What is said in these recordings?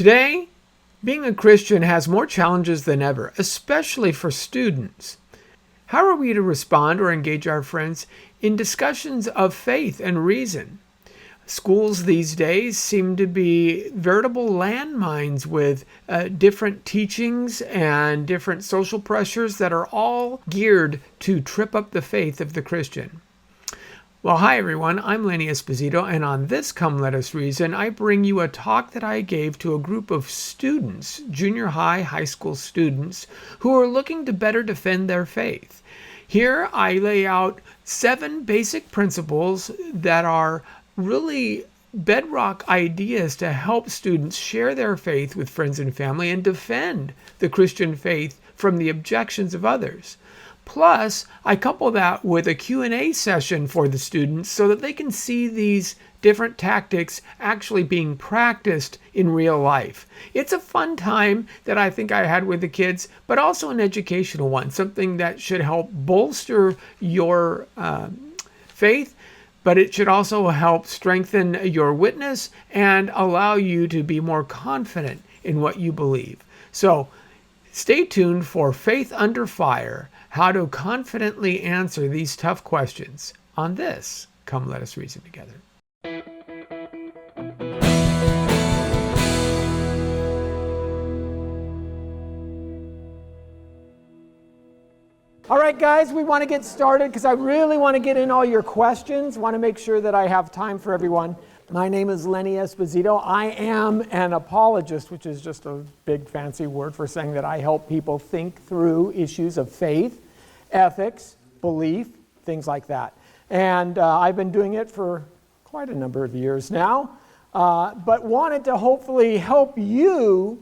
Today, being a Christian has more challenges than ever, especially for students. How are we to respond or engage our friends in discussions of faith and reason? Schools these days seem to be veritable landmines with different teachings and different social pressures that are all geared to trip up the faith of the Christian. Well, hi everyone, I'm Lenny, and on this Come Let Us Reason, I bring you a talk that I gave to a group of students, junior high school students, who are looking to better defend their faith. Here I lay out 7 basic principles that are really bedrock ideas to help students share their faith with friends and family and defend the Christian faith from the objections of others. Plus, I couple that with a Q&A session for the students so that they can see these different tactics actually being practiced in real life. It's a fun time that I think I had with the kids, but also an educational one, something that should help bolster your faith, but it should also help strengthen your witness and allow you to be more confident in what you believe. So stay tuned for Faith Under Fire, how to confidently answer these tough questions on this Come Let Us Reason Together. All right, guys, we want to get started because I really want to get in all your questions. Want to make sure that I have time for everyone. My name is Lenny Esposito. I am an apologist, which is just a big fancy word for saying that I help people think through issues of faith, ethics, belief, things like that. And I've been doing it for quite a number of years now, but wanted to hopefully help you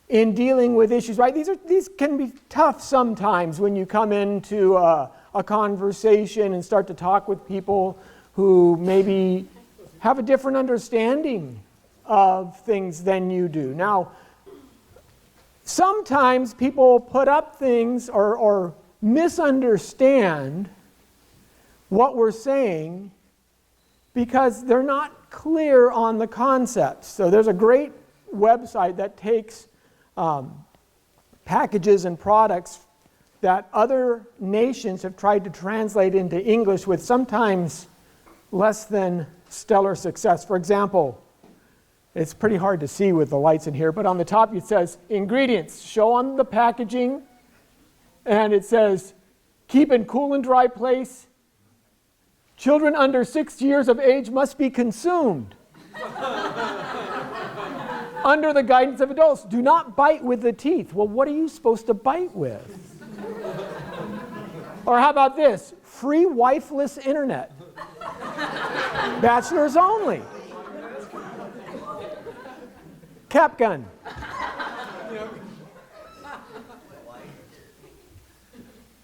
in dealing with issues, right? These can be tough sometimes when you come into a conversation and start to talk with people who maybe have a different understanding of things than you do. Now, sometimes people put up things or misunderstand what we're saying because they're not clear on the concepts. So there's a great website that takes packages and products that other nations have tried to translate into English with sometimes less than stellar success. For example, it's pretty hard to see with the lights in here, but on the top it says ingredients, show on the packaging, and it says keep in cool and dry place. Children under 6 years of age must be consumed. Under the guidance of adults. Do not bite with the teeth. Well, what are you supposed to bite with? Or how about this? Free wifeless internet. Bachelors only. Cap gun.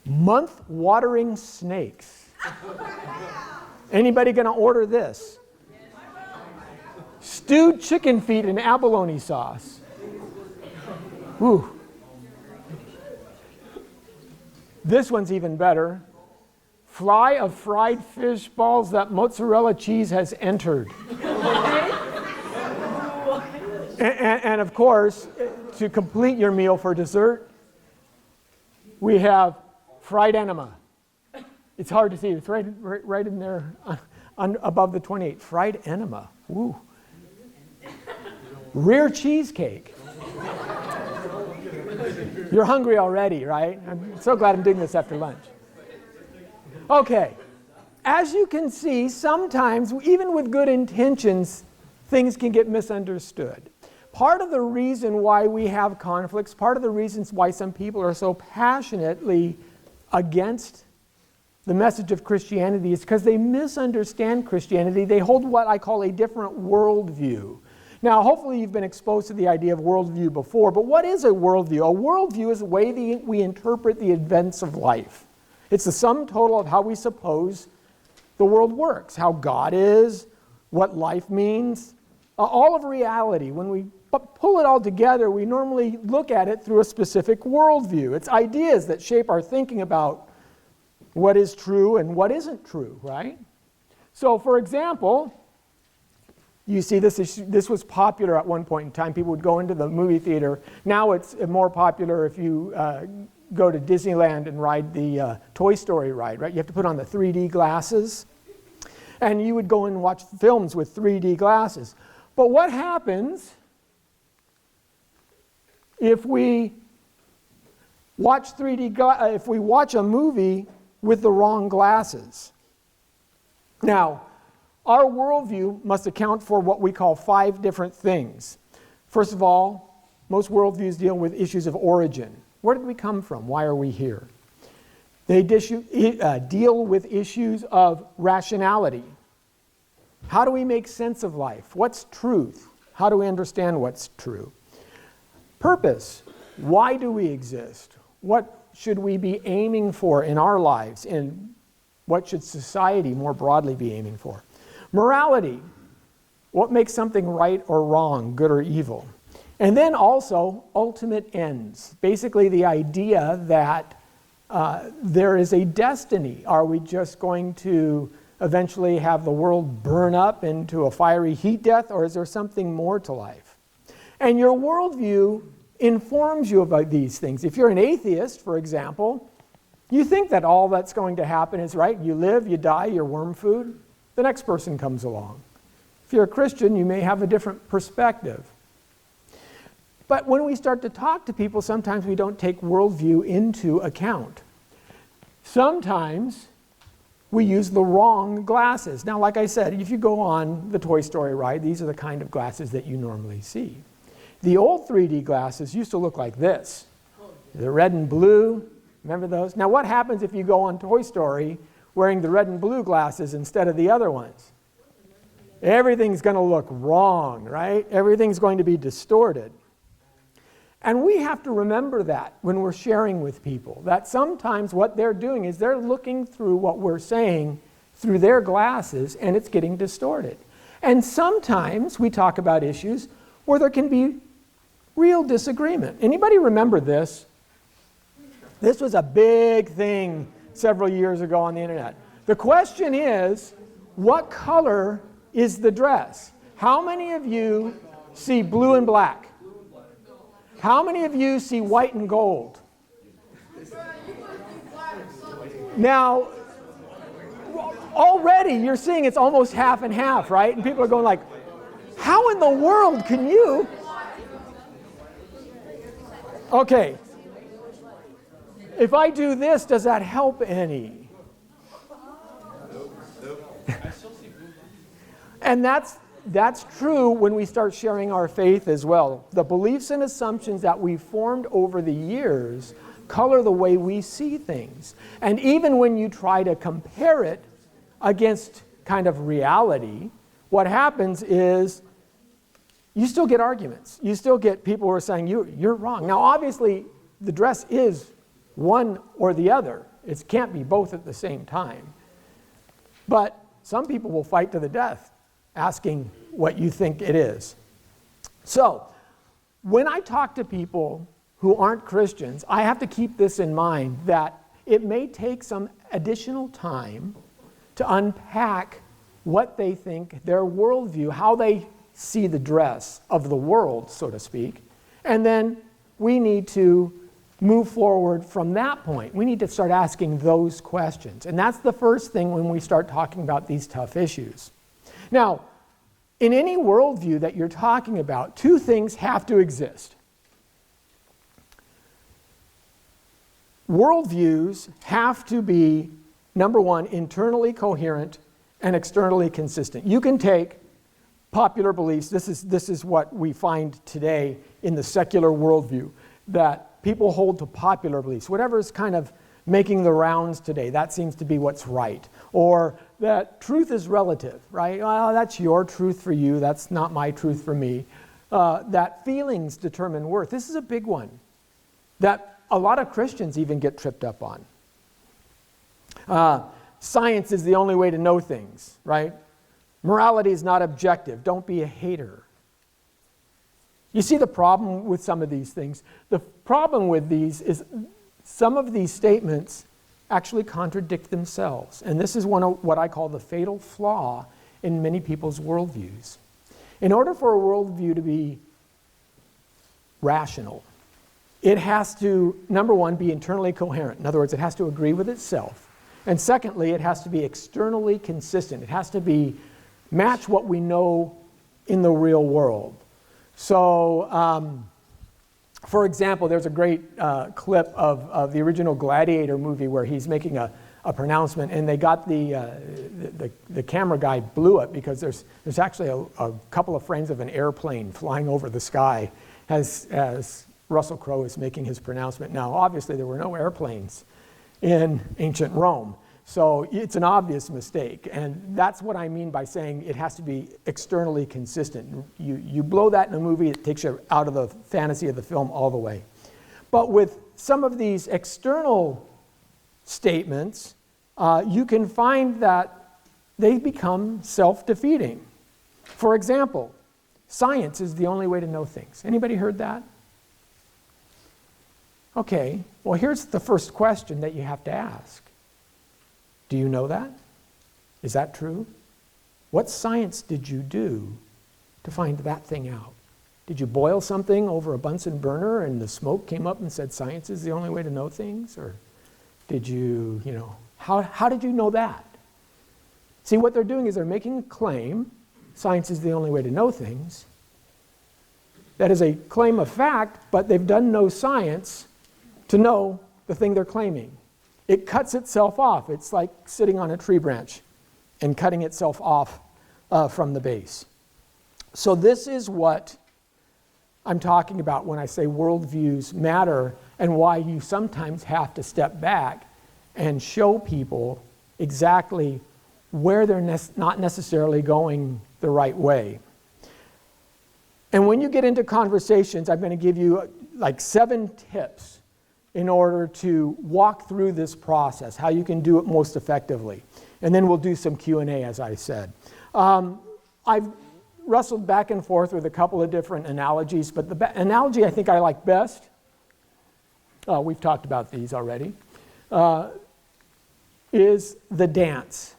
Month watering snakes. Anybody going to order this? Stewed chicken feet in abalone sauce. Ooh. This one's even better. Fly of fried fish balls that mozzarella cheese has entered. and of course, to complete your meal for dessert, we have fried enema. It's hard to see. It's right in there above the 28. Fried enema. Ooh. Rear cheesecake. You're hungry already, right? I'm so glad I'm doing this after lunch. Okay. As you can see, sometimes, even with good intentions, things can get misunderstood. Part of the reason why we have conflicts, part of the reasons why some people are so passionately against the message of Christianity is because they misunderstand Christianity. They hold what I call a different worldview. Now, hopefully you've been exposed to the idea of worldview before, but what is a worldview? A worldview is the way we interpret the events of life. It's the sum total of how we suppose the world works, how God is, what life means, all of reality. When we pull it all together, we normally look at it through a specific worldview. It's ideas that shape our thinking about what is true and what isn't true, right? So, for example, You see, this was popular at one point in time. People would go into the movie theater. Now it's more popular if you go to Disneyland and ride the Toy Story ride, right? You have to put on the 3D glasses. And you would go and watch films with 3D glasses. But what happens if we watch if we watch a movie with the wrong glasses? Now, our worldview must account for what we call 5 different things. First of all, most worldviews deal with issues of origin. Where did we come from? Why are we here? They deal with issues of rationality. How do we make sense of life? What's truth? How do we understand what's true? Purpose. Why do we exist? What should we be aiming for in our lives? And what should society more broadly be aiming for? Morality. What makes something right or wrong, good or evil? And then also ultimate ends. Basically the idea that there is a destiny. Are we just going to eventually have the world burn up into a fiery heat death, or is there something more to life? And your worldview informs you about these things. If you're an atheist, for example, you think that all that's going to happen is, right, you live, you die, you're worm food, the next person comes along. If you're a Christian, you may have a different perspective. But when we start to talk to people, sometimes we don't take worldview into account. Sometimes we use the wrong glasses. Now, like I said, if you go on the Toy Story ride, these are the kind of glasses that you normally see. The old 3D glasses used to look like this. The red and blue, remember those? Now, what happens if you go on Toy Story wearing the red and blue glasses instead of the other ones? Everything's going to look wrong, right? Everything's going to be distorted. And we have to remember that when we're sharing with people, that sometimes what they're doing is they're looking through what we're saying through their glasses, and it's getting distorted. And sometimes we talk about issues where there can be real disagreement. Anybody remember this? This was a big thing several years ago on the internet. The question is, what color is the dress? How many of you see blue and black? How many of you see white and gold? Now, already you're seeing it's almost half and half, right? And people are going like, how in the world can you? Okay. If I do this, does that help any? And that's true when we start sharing our faith as well. The beliefs and assumptions that we've formed over the years color the way we see things. And even when you try to compare it against kind of reality, what happens is you still get arguments. You still get people who are saying, you're wrong. Now, obviously, the dress is one or the other. It can't be both at the same time. But some people will fight to the death asking what you think it is. So, when I talk to people who aren't Christians, I have to keep this in mind, that it may take some additional time to unpack what they think, their worldview, how they see the dress of the world, so to speak, and then we need to move forward from that point. We need to start asking those questions. And that's the first thing when we start talking about these tough issues. Now, in any worldview that you're talking about, 2 things have to exist. Worldviews have to be, number one, internally coherent and externally consistent. You can take popular beliefs. This is what we find today in the secular worldview, that people hold to popular beliefs. Whatever is kind of making the rounds today, that seems to be what's right. Or that truth is relative, right? Well, that's your truth for you, that's not my truth for me. That feelings determine worth. This is a big one that a lot of Christians even get tripped up on. Science is the only way to know things, right? Morality is not objective. Don't be a hater. You see the problem with some of these things? The problem with these is some of these statements actually contradict themselves. And this is one of what I call the fatal flaw in many people's worldviews. In order for a worldview to be rational, it has to, number one, be internally coherent. In other words, it has to agree with itself. And secondly, it has to be externally consistent. It has to match what we know in the real world. So, for example, there's a great clip of the original Gladiator movie where he's making a pronouncement, and they got the camera guy blew it because there's actually a couple of frames of an airplane flying over the sky as Russell Crowe is making his pronouncement. Now, obviously, there were no airplanes in ancient Rome, so it's an obvious mistake, and that's what I mean by saying it has to be externally consistent. You blow that in a movie, it takes you out of the fantasy of the film all the way. But with some of these external statements, you can find that they become self-defeating. For example, science is the only way to know things. Anybody heard that? Okay, well, here's the first question that you have to ask. Do you know that? Is that true? What science did you do to find that thing out? Did you boil something over a Bunsen burner and the smoke came up and said science is the only way to know things? Or did you, how did you know that? See, what they're doing is they're making a claim, science is the only way to know things. That is a claim of fact, but they've done no science to know the thing they're claiming. It cuts itself off. It's like sitting on a tree branch and cutting itself off from the base. So this is what I'm talking about when I say worldviews matter and why you sometimes have to step back and show people exactly where they're not necessarily going the right way. And when you get into conversations, I'm going to give you like 7 tips in order to walk through this process, how you can do it most effectively. And then we'll do some Q&A, as I said. I've wrestled back and forth with a couple of different analogies, but the analogy I think I like best, we've talked about these already, is the dance.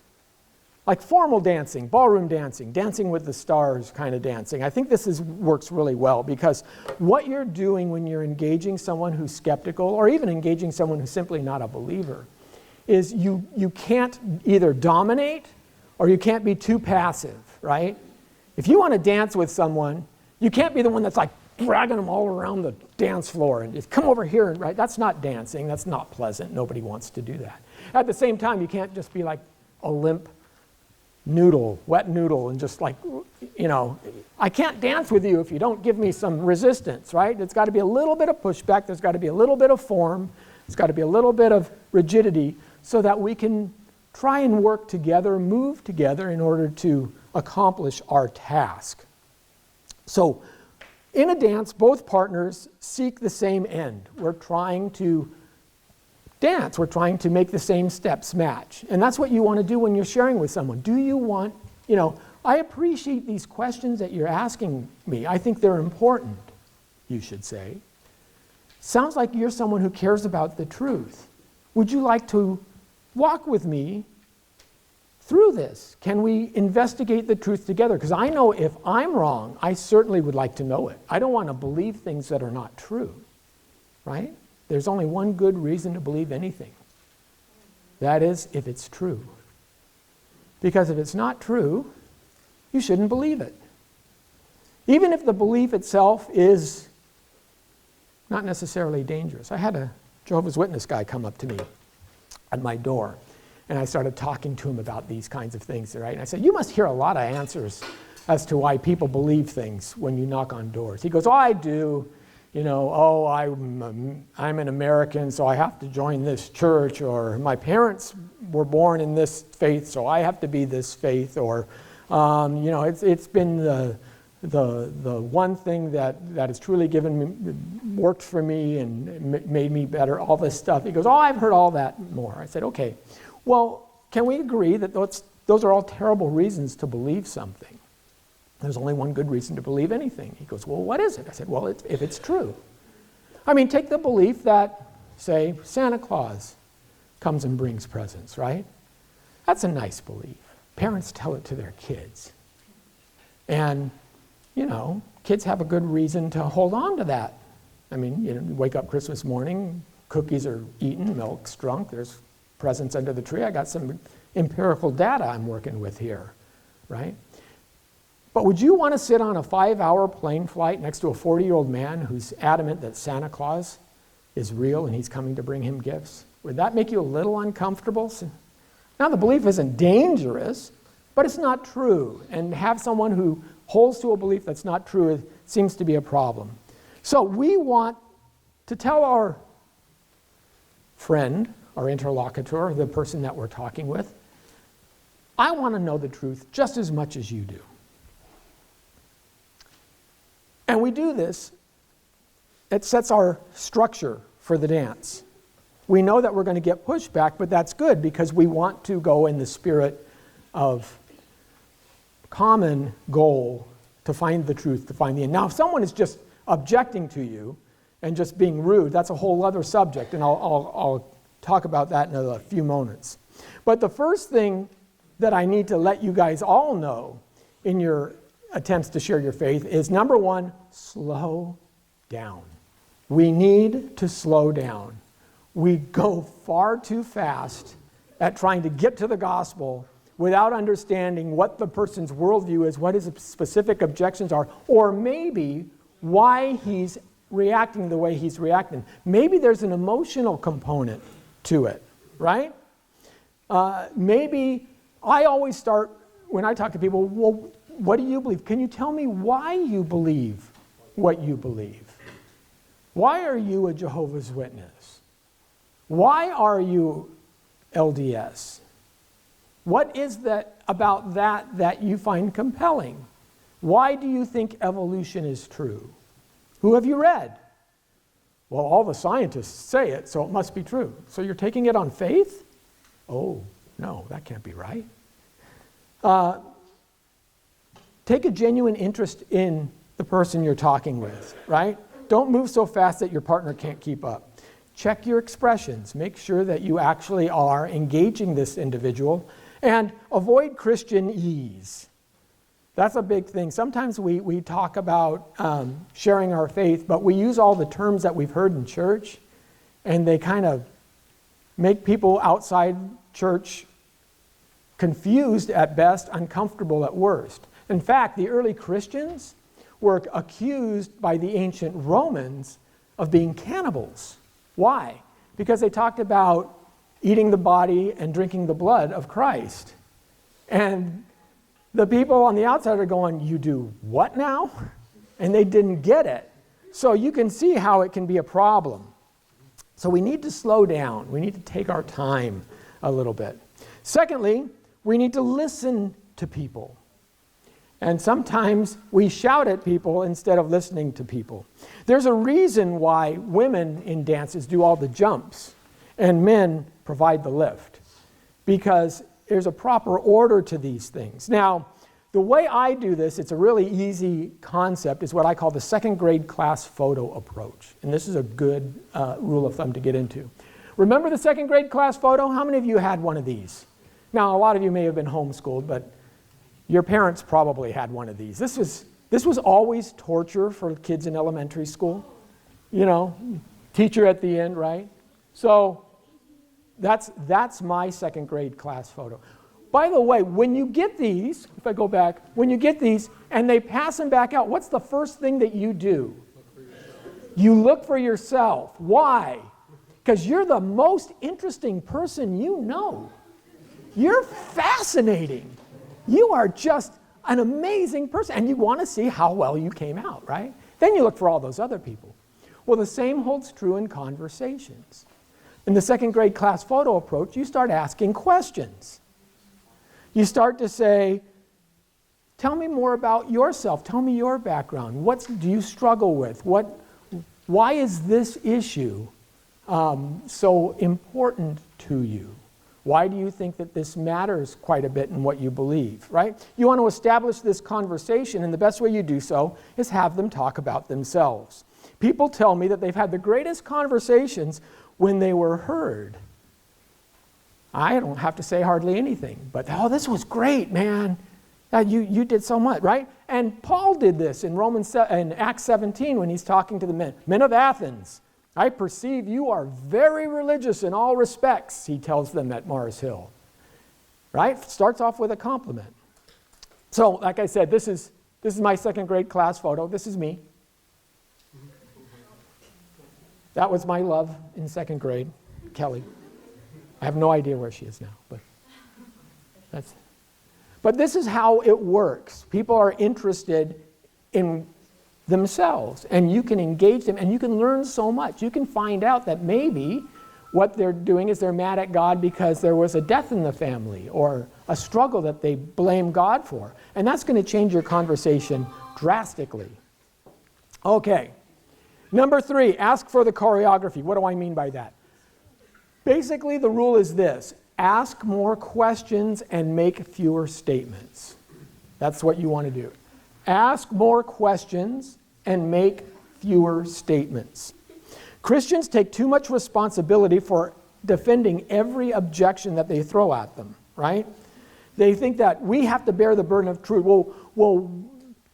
Like formal dancing, ballroom dancing, dancing with the stars kind of dancing. I think this works really well because what you're doing when you're engaging someone who's skeptical or even engaging someone who's simply not a believer is you can't either dominate or you can't be too passive, right? If you want to dance with someone, you can't be the one that's like dragging them all around the dance floor and just come over here, and right? That's not dancing, that's not pleasant, nobody wants to do that. At the same time, you can't just be like a limp noodle, wet noodle, and just like, I can't dance with you if you don't give me some resistance, right? It's got to be a little bit of pushback, there's got to be a little bit of form, there's got to be a little bit of rigidity so that we can try and work together, move together in order to accomplish our task. So, in a dance, both partners seek the same end. We're trying to dance. We're trying to make the same steps match. And that's what you want to do when you're sharing with someone. Do you want, I appreciate these questions that you're asking me. I think they're important, you should say. Sounds like you're someone who cares about the truth. Would you like to walk with me through this? Can we investigate the truth together? Because I know if I'm wrong, I certainly would like to know it. I don't want to believe things that are not true, right? There's only one good reason to believe anything. That is, if it's true. Because if it's not true, you shouldn't believe it. Even if the belief itself is not necessarily dangerous. I had a Jehovah's Witness guy come up to me at my door, and I started talking to him about these kinds of things, right? And I said, you must hear a lot of answers as to why people believe things when you knock on doors. He goes, oh, I do. I'm an American, so I have to join this church, or my parents were born in this faith, so I have to be this faith, or it's been the one thing that has truly worked for me and made me better, all this stuff. He goes, oh, I've heard all that more. I said, okay, well, can we agree that those are all terrible reasons to believe something? There's only one good reason to believe anything. He goes, well, what is it? I said, well, if it's true. I mean, take the belief that, say, Santa Claus comes and brings presents, right? That's a nice belief. Parents tell it to their kids. And kids have a good reason to hold on to that. I mean, you wake up Christmas morning, cookies are eaten, milk's drunk, there's presents under the tree. I got some empirical data I'm working with here, right? But would you want to sit on a 5-hour plane flight next to a 40-year-old man who's adamant that Santa Claus is real and he's coming to bring him gifts? Would that make you a little uncomfortable? Now, the belief isn't dangerous, but it's not true. And have someone who holds to a belief that's not true seems to be a problem. So we want to tell our friend, our interlocutor, the person that we're talking with, I want to know the truth just as much as you do. And we do this, it sets our structure for the dance. We know that we're going to get pushback, but that's good because we want to go in the spirit of common goal to find the truth, to find the end. Now, if someone is just objecting to you and just being rude, that's a whole other subject, and I'll talk about that in a few moments. But the first thing that I need to let you guys all know in your attempts to share your faith is, number one, slow down. We need to slow down. We go far too fast at trying to get to the gospel without understanding what the person's worldview is, what his specific objections are, or maybe why he's reacting the way he's reacting. Maybe there's an emotional component to it, right? Maybe I always start, when I talk to people, well, what do you believe? Can you tell me why you believe what you believe? Why are you a Jehovah's Witness? Why are you LDS? What is that about that you find compelling? Why do you think evolution is true? Who have you read? Well, all the scientists say it, so it must be true. So you're taking it on faith? Oh, no, that can't be right. Take a genuine interest in the person you're talking with, right? Don't move so fast that your partner can't keep up. Check your expressions. Make sure that you actually are engaging this individual. And avoid Christianese. That's a big thing. Sometimes we talk about sharing our faith, but we use all the terms that we've heard in church, and they kind of make people outside church confused at best, uncomfortable at worst. In fact, the early Christians were accused by the ancient Romans of being cannibals. Why? Because they talked about eating the body and drinking the blood of Christ. And the people on the outside are going, you do what now? And they didn't get it. So you can see how it can be a problem. So we need to slow down. We need to take our time a little bit. Secondly, we need to listen to people. And sometimes we shout at people instead of listening to people. There's a reason why women in dances do all the jumps and men provide the lift, because there's a proper order to these things. Now, the way I do this, it's a really easy concept, is what I call the second grade class photo approach. And this is a good rule of thumb to get into. Remember the second grade class photo? How many of you had one of these? Now, a lot of you may have been homeschooled, but your parents probably had one of these. This was always torture for kids in elementary school. You know, teacher at the end, right? So that's my second grade class photo. By the way, when you get these, if I go back, when you get these and they pass them back out, what's the first thing that you do? You look for yourself. Why? Because you're the most interesting person you know. You're fascinating. You are just an amazing person, and you want to see how well you came out, right? Then you look for all those other people. Well, the same holds true in conversations. In the second grade class photo approach, you start asking questions. You start to say, tell me more about yourself. Tell me your background. What do you struggle with? Why is this issue so important to you? Why do you think that this matters quite a bit in what you believe, right? You want to establish this conversation, and the best way you do so is have them talk about themselves. People tell me that they've had the greatest conversations when they were heard. I don't have to say hardly anything, but, oh, this was great, man. You did so much, right? And Paul did this in in Acts 17 when he's talking to the men of Athens. I perceive you are very religious in all respects, he tells them at Mars Hill. Right? Starts off with a compliment. So, like I said, this is my second grade class photo. This is me. That was my love in second grade, Kelly. I have no idea where she is now, but this is how it works. People are interested in themselves, and you can engage them, and you can learn so much. You can find out that maybe what they're doing is they're mad at God because there was a death in the family or a struggle that they blame God for. And that's going to change your conversation drastically. Okay. Number 3, ask for the choreography. What do I mean by that? Basically, the rule is this. Ask more questions and make fewer statements. That's what you want to do. Ask more questions and make fewer statements. Christians take too much responsibility for defending every objection that they throw at them, right? They think that we have to bear the burden of truth. Well,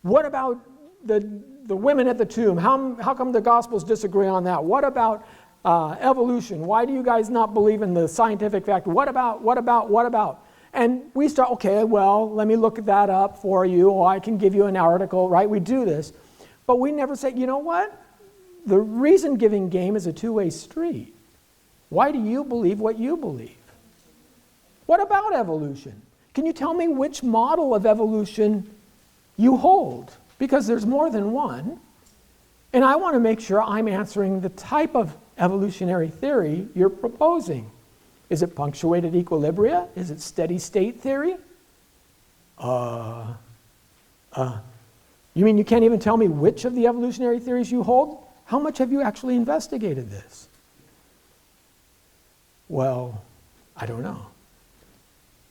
what about the women at the tomb? How come the Gospels disagree on that? What about evolution? Why do you guys not believe in the scientific fact? What about? And we start, okay, well, let me look that up for you, or I can give you an article, right? We do this. But we never say, you know what? The reason-giving game is a two-way street. Why do you believe what you believe? What about evolution? Can you tell me which model of evolution you hold? Because there's more than one. And I want to make sure I'm answering the type of evolutionary theory you're proposing. Is it punctuated equilibria? Is it steady state theory? You mean you can't even tell me which of the evolutionary theories you hold? How much have you actually investigated this? Well, I don't know.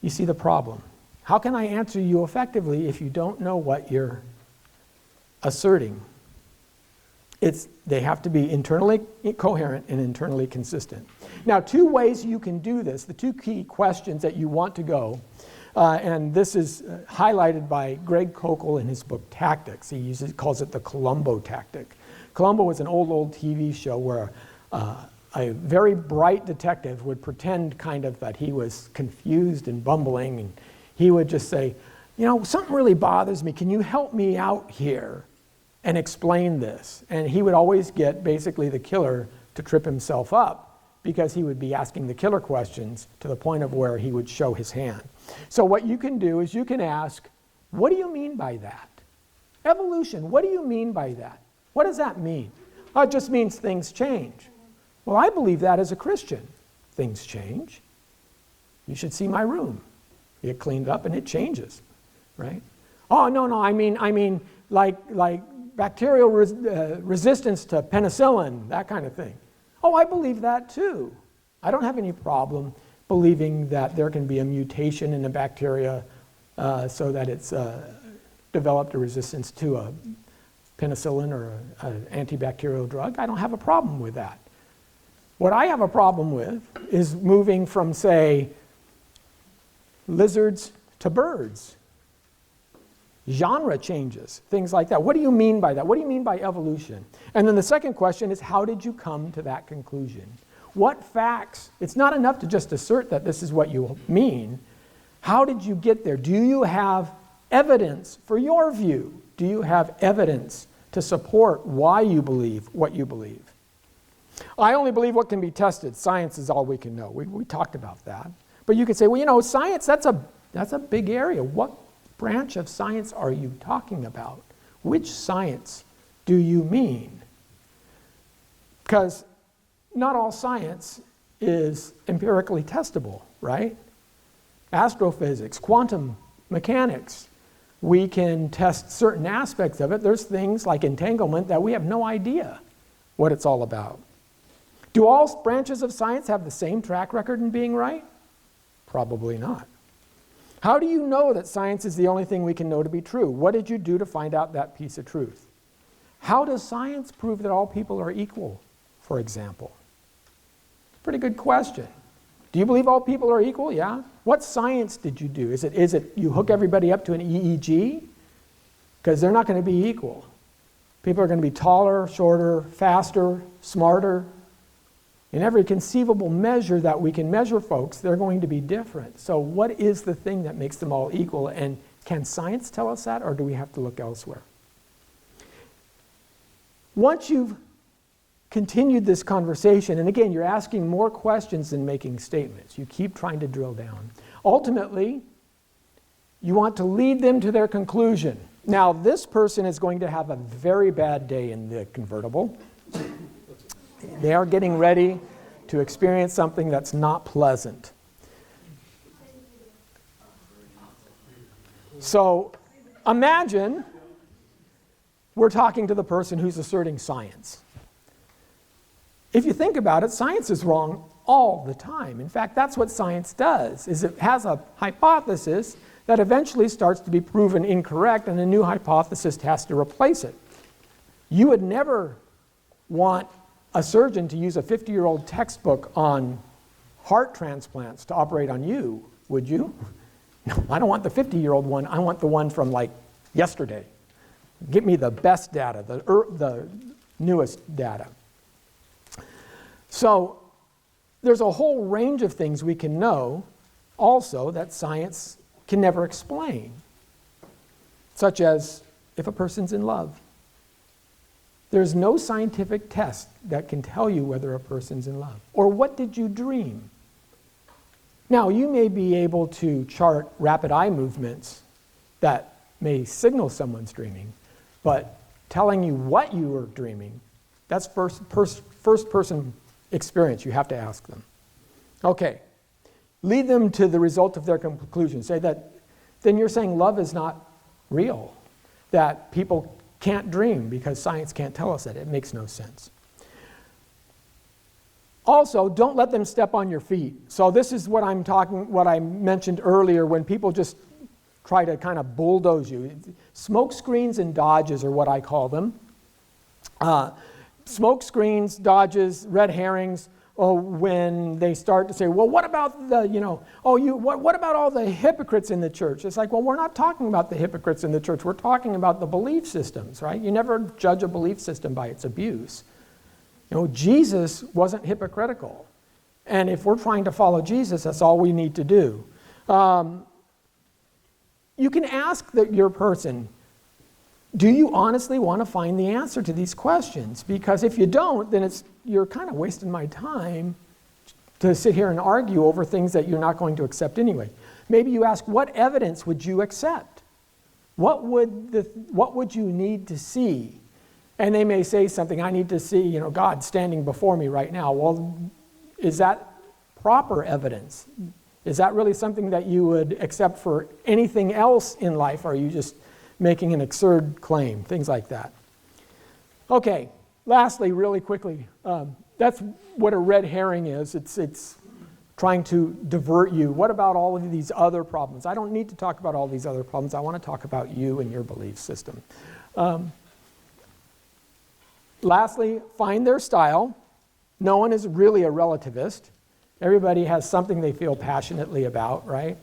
You see the problem. How can I answer you effectively if you don't know what you're asserting? They have to be internally coherent and internally consistent. Now, 2 ways you can do this, the 2 key questions that you want to go, and this is highlighted by Greg Koukl in his book Tactics. He calls it the Columbo tactic. Columbo was an old TV show where a very bright detective would pretend kind of that he was confused and bumbling, and he would just say, you know, something really bothers me. Can you help me out here and explain this? And he would always get basically the killer to trip himself up because he would be asking the killer questions to the point of where he would show his hand. So what you can do is you can ask, what do you mean by that? Evolution, what do you mean by that? What does that mean? Oh, it just means things change. Well, I believe that as a Christian. Things change. You should see my room. You get cleaned up and it changes, right? Oh, no, I mean like bacterial resistance to penicillin, that kind of thing. Oh, I believe that too. I don't have any problem believing that there can be a mutation in a bacteria so that it's developed a resistance to a penicillin or an antibacterial drug. I don't have a problem with that. What I have a problem with is moving from, say, lizards to birds. Genre changes, things like that. What do you mean by that? What do you mean by evolution? And then the second question is, how did you come to that conclusion? What facts? It's not enough to just assert that this is what you mean. How did you get there? Do you have evidence for your view? Do you have evidence to support why you believe what you believe? I only believe what can be tested. Science is all we can know. We talked about that. But you could say, well, you know, science, that's a big area. What branch of science are you talking about? Which science do you mean? Because not all science is empirically testable, right? Astrophysics, quantum mechanics, we can test certain aspects of it. There's things like entanglement that we have no idea what it's all about. Do all branches of science have the same track record in being right? Probably not. How do you know that science is the only thing we can know to be true? What did you do to find out that piece of truth? How does science prove that all people are equal, for example? Pretty good question. Do you believe all people are equal? Yeah. What science did you do? Is it you hook everybody up to an EEG? because they're not going to be equal. People are going to be taller, shorter, faster, smarter. In every conceivable measure that we can measure folks, they're going to be different. So what is the thing that makes them all equal? And can science tell us that, or do we have to look elsewhere? Once you've continued this conversation, and again, you're asking more questions than making statements. You keep trying to drill down. Ultimately, you want to lead them to their conclusion. Now, this person is going to have a very bad day in the convertible. They are getting ready to experience something that's not pleasant. So, imagine we're talking to the person who's asserting science. If you think about it, science is wrong all the time. In fact, that's what science does, is it has a hypothesis that eventually starts to be proven incorrect, and a new hypothesis has to replace it. You would never want a surgeon to use a 50-year-old textbook on heart transplants to operate on you, would you? No, I don't want the 50-year-old one. I want the one from like yesterday. Give me the best data, the newest data. So there's a whole range of things we can know also that science can never explain, such as if a person's in love. There's no scientific test that can tell you whether a person's in love. Or what did you dream? Now, you may be able to chart rapid eye movements that may signal someone's dreaming, but telling you what you were dreaming, that's first-person experience. You have to ask them. Okay. Lead them to the result of their conclusion. Say that, then you're saying love is not real, that people can't dream because science can't tell us that. It makes no sense. Also, don't let them step on your feet. So this is what I mentioned earlier when people just try to kind of bulldoze you. Smoke screens and dodges are what I call them. Smoke screens, dodges, red herrings. When they start to say, well, what about the, what about all the hypocrites in the church? It's like, well, we're not talking about the hypocrites in the church. We're talking about the belief systems, right? You never judge a belief system by its abuse. Jesus wasn't hypocritical. And if we're trying to follow Jesus, that's all we need to do. You can ask your person, do you honestly want to find the answer to these questions? Because if you don't, then you're kind of wasting my time to sit here and argue over things that you're not going to accept anyway. Maybe you ask, what evidence would you accept? What would you need to see? And they may say something, I need to see, God standing before me right now. Well, is that proper evidence? Is that really something that you would accept for anything else in life? Or are you just making an absurd claim? Things like that. Okay, lastly, really quickly, that's what a red herring is. It's trying to divert you. What about all of these other problems? I don't need to talk about all these other problems. I want to talk about you and your belief system. Lastly, find their style. No one is really a relativist. Everybody has something they feel passionately about, right?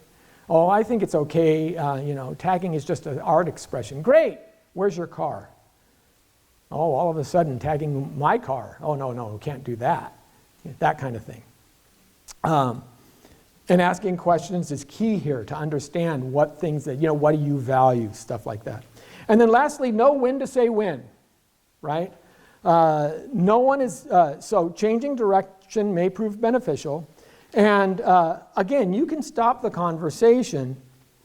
Oh, I think it's okay, tagging is just an art expression. Great, where's your car? Oh, all of a sudden, tagging my car. Oh, no, can't do that. That kind of thing. And asking questions is key here to understand what things that, what do you value, stuff like that. And then lastly, know when to say when, right? No one is, so changing direction may prove beneficial. And again, you can stop the conversation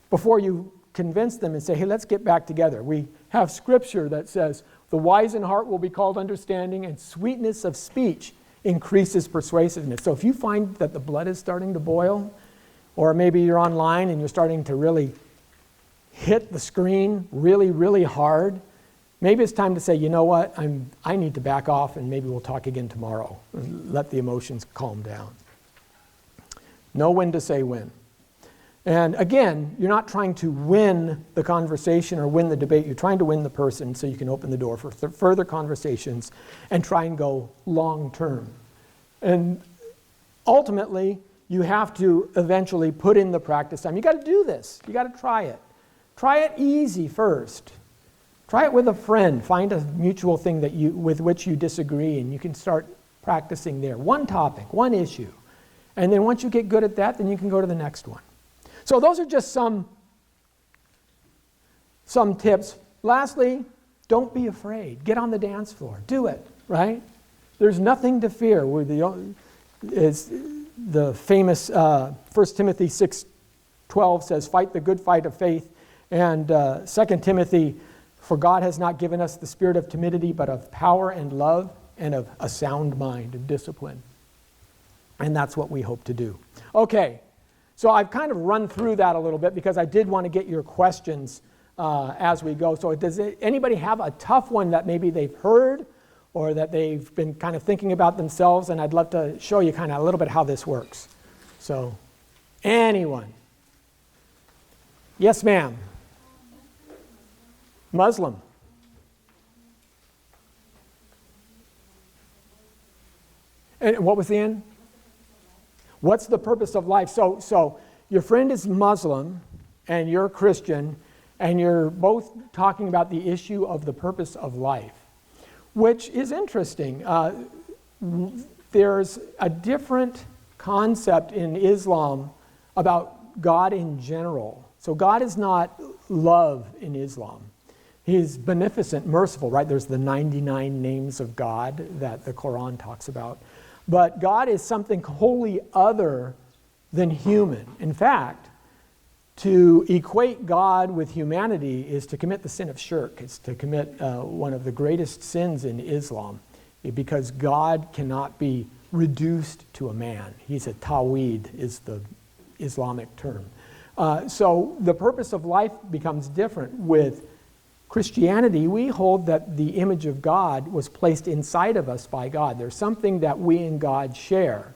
before you convince them and say, hey, let's get back together. We have scripture that says, the wise in heart will be called understanding, and sweetness of speech increases persuasiveness. So if you find that the blood is starting to boil, or maybe you're online and you're starting to really hit the screen really, really hard, maybe it's time to say, you know what, I need to back off, and maybe we'll talk again tomorrow and let the emotions calm down. Know when to say when. And again, you're not trying to win the conversation or win the debate. You're trying to win the person so you can open the door for further conversations and try and go long term. And ultimately, you have to eventually put in the practice time. You got to do this. You got to try it. Try it easy first. Try it with a friend. Find a mutual thing with which you disagree, and you can start practicing there. One topic, one issue. And then once you get good at that, then you can go to the next one. So those are just some tips. Lastly, don't be afraid. Get on the dance floor. Do it, right? There's nothing to fear. It's the famous 1 Timothy 6:12 says, fight the good fight of faith. And 2 Timothy, for God has not given us the spirit of timidity, but of power and love and of a sound mind and discipline. And that's what we hope to do. Okay, so I've kind of run through that a little bit because I did want to get your questions as we go. So does anybody have a tough one that maybe they've heard or that they've been kind of thinking about themselves? And I'd love to show you kind of a little bit how this works. So, anyone? Yes, ma'am. Muslim. And what was the end? What's the purpose of life? So your friend is Muslim and you're Christian, and you're both talking about the issue of the purpose of life, which is interesting. There's a different concept in Islam about God in general. So God is not love in Islam. He's beneficent, merciful, right? There's the 99 names of God that the Quran talks about. But God is something wholly other than human. In fact, to equate God with humanity is to commit the sin of shirk. It's to commit one of the greatest sins in Islam, because God cannot be reduced to a man. He's a tawhid, is the Islamic term. So the purpose of life becomes different. With Christianity, we hold that the image of God was placed inside of us by God. There's something that we and God share.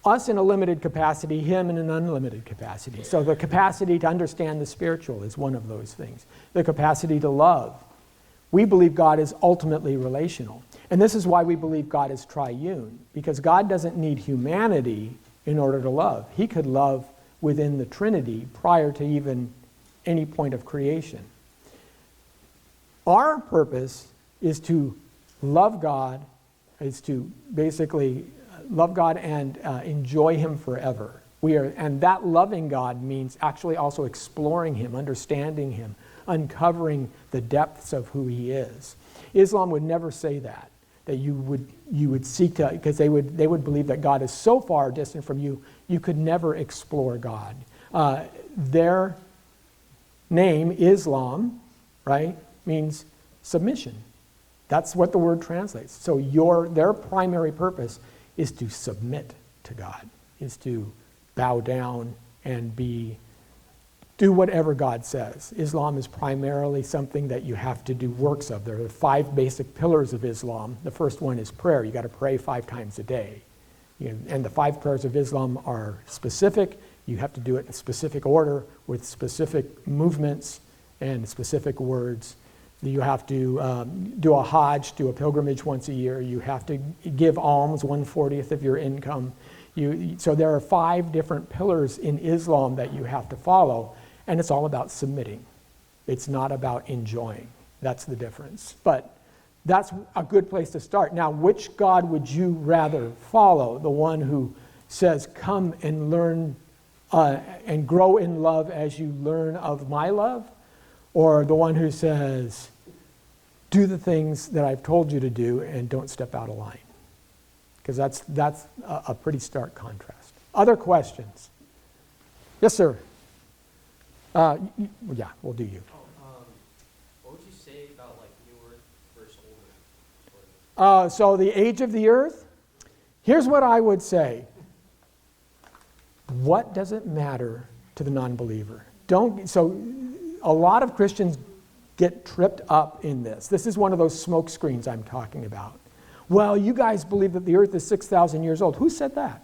Us in a limited capacity, him in an unlimited capacity. So the capacity to understand the spiritual is one of those things. The capacity to love. We believe God is ultimately relational. And this is why we believe God is triune, because God doesn't need humanity in order to love. He could love within the Trinity prior to even any point of creation. Our purpose is to love God, is to basically love God and enjoy Him forever. And that loving God means actually also exploring Him, understanding Him, uncovering the depths of who He is. Islam would never say that you would seek to, because they would believe that God is so far distant from you, you could never explore God. Their name, Islam, right, means submission. That's what the word translates. So their primary purpose is to submit to God, is to bow down and do whatever God says. Islam is primarily something that you have to do works of. There are 5 basic pillars of Islam. The first one is prayer. You got to pray 5 times a day. And the 5 prayers of Islam are specific. You have to do it in a specific order with specific movements and specific words. You have to do a Hajj, do a pilgrimage once a year. You have to give alms, 1/40 of your income. So there are 5 different pillars in Islam that you have to follow, and it's all about submitting. It's not about enjoying. That's the difference. But that's a good place to start. Now, which God would you rather follow? The one who says, come and learn and grow in love as you learn of my love? Or the one who says, do the things that I've told you to do and don't step out of line? Because that's a pretty stark contrast. Other questions? Yes, sir. Yeah, we'll do you. What would you say about like new earth versus old earth? So the age of the earth? Here's what I would say. What does it matter to the non-believer? So a lot of Christians get tripped up in this. This is one of those smoke screens I'm talking about. Well, you guys believe that the earth is 6,000 years old. Who said that?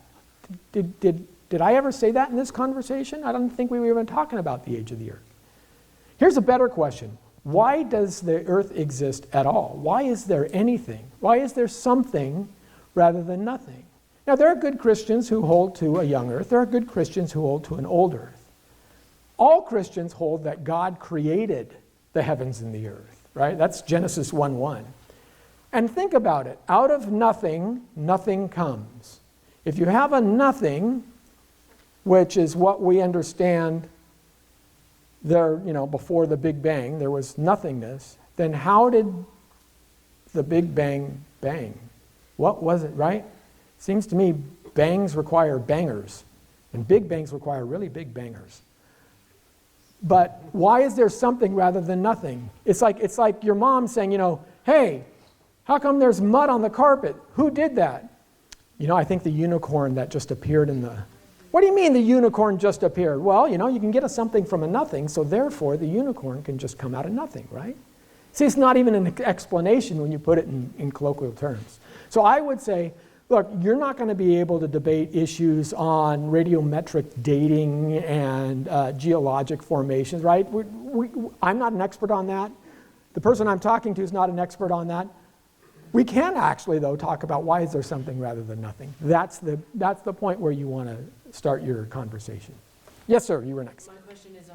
Did I ever say that in this conversation? I don't think we were even talking about the age of the earth. Here's a better question. Why does the earth exist at all? Why is there anything? Why is there something rather than nothing? Now, there are good Christians who hold to a young earth. There are good Christians who hold to an old earth. All Christians hold that God created the heavens and the earth, right? That's Genesis 1:1. And think about it. Out of nothing, nothing comes. If you have a nothing, which is what we understand there, before the Big Bang, there was nothingness, then how did the Big Bang bang? What was it, right? Seems to me bangs require bangers, and big bangs require really big bangers. But why is there something rather than nothing? It's like your mom saying, hey, how come there's mud on the carpet? Who did that? I think the unicorn that just appeared in the... What do you mean the unicorn just appeared? Well, you can get something from a nothing, so therefore the unicorn can just come out of nothing, right? See, it's not even an explanation when you put it in colloquial terms. So I would say, look, you're not going to be able to debate issues on radiometric dating and geologic formations, right? I'm not an expert on that. The person I'm talking to is not an expert on that. We can actually, though, talk about why is there something rather than nothing. That's the point where you want to start your conversation. Yes, sir, you were next. My question is,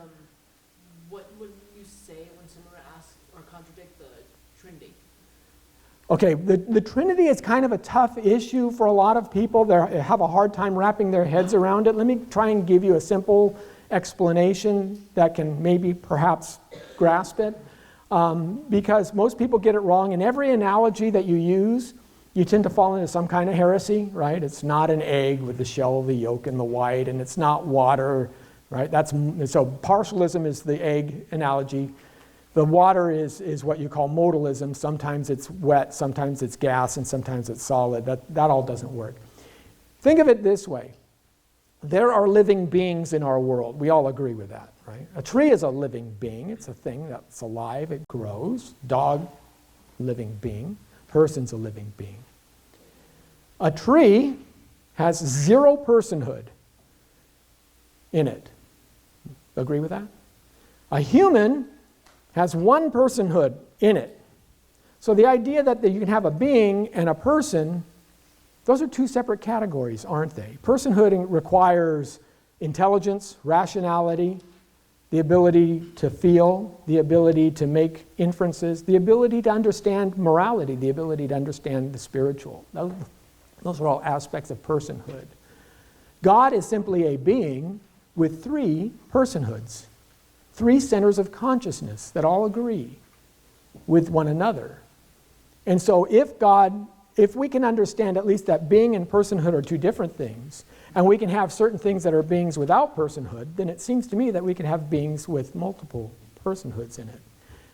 what would you say when someone asks or contradict the Trinity? Okay, the Trinity is kind of a tough issue for a lot of people. They have a hard time wrapping their heads around it. Let me try and give you a simple explanation that can maybe perhaps grasp it. Because most people get it wrong. In every analogy that you use, you tend to fall into some kind of heresy, right? It's not an egg with the shell, the yolk, and the white, and it's not water, right? So partialism is the egg analogy. The water is what you call modalism. Sometimes it's wet, sometimes it's gas, and sometimes it's solid. That all doesn't work. Think of it this way. There are living beings in our world. We all agree with that, right? A tree is a living being. It's a thing that's alive. It grows. Dog, living being. Person's a living being. A tree has zero personhood in it. Agree with that? A human has one personhood in it. So the idea that you can have a being and a person, those are two separate categories, aren't they? Personhood requires intelligence, rationality, the ability to feel, the ability to make inferences, the ability to understand morality, the ability to understand the spiritual. Those are all aspects of personhood. God is simply a being with three personhoods, three centers of consciousness that all agree with one another. And so if we can understand at least that being and personhood are two different things, and we can have certain things that are beings without personhood, then it seems to me that we can have beings with multiple personhoods in it.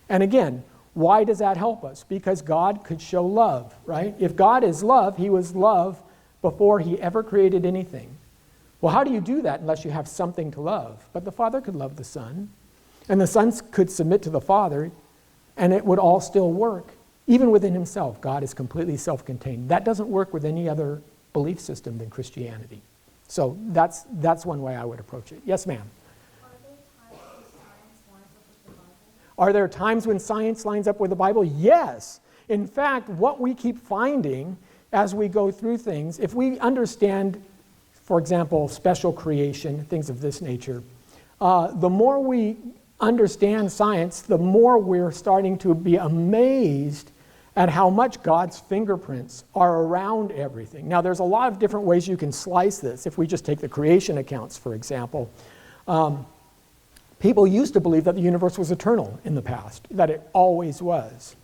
And again, why does that help us? Because God could show love, right? If God is love, he was love before he ever created anything. Well, how do you do that unless you have something to love? But the Father could love the Son, and the Son could submit to the Father, and it would all still work. Even within himself, God is completely self-contained. That doesn't work with any other belief system than Christianity. So that's one way I would approach it. Yes, ma'am? Are there times when science lines up with the Bible? Yes. In fact, what we keep finding as we go through things, if we understand, for example, special creation, things of this nature, the more we understand science, the more we're starting to be amazed at how much God's fingerprints are around everything. Now, there's a lot of different ways you can slice this. If we just take the creation accounts, for example, people used to believe that the universe was eternal in the past, that it always was.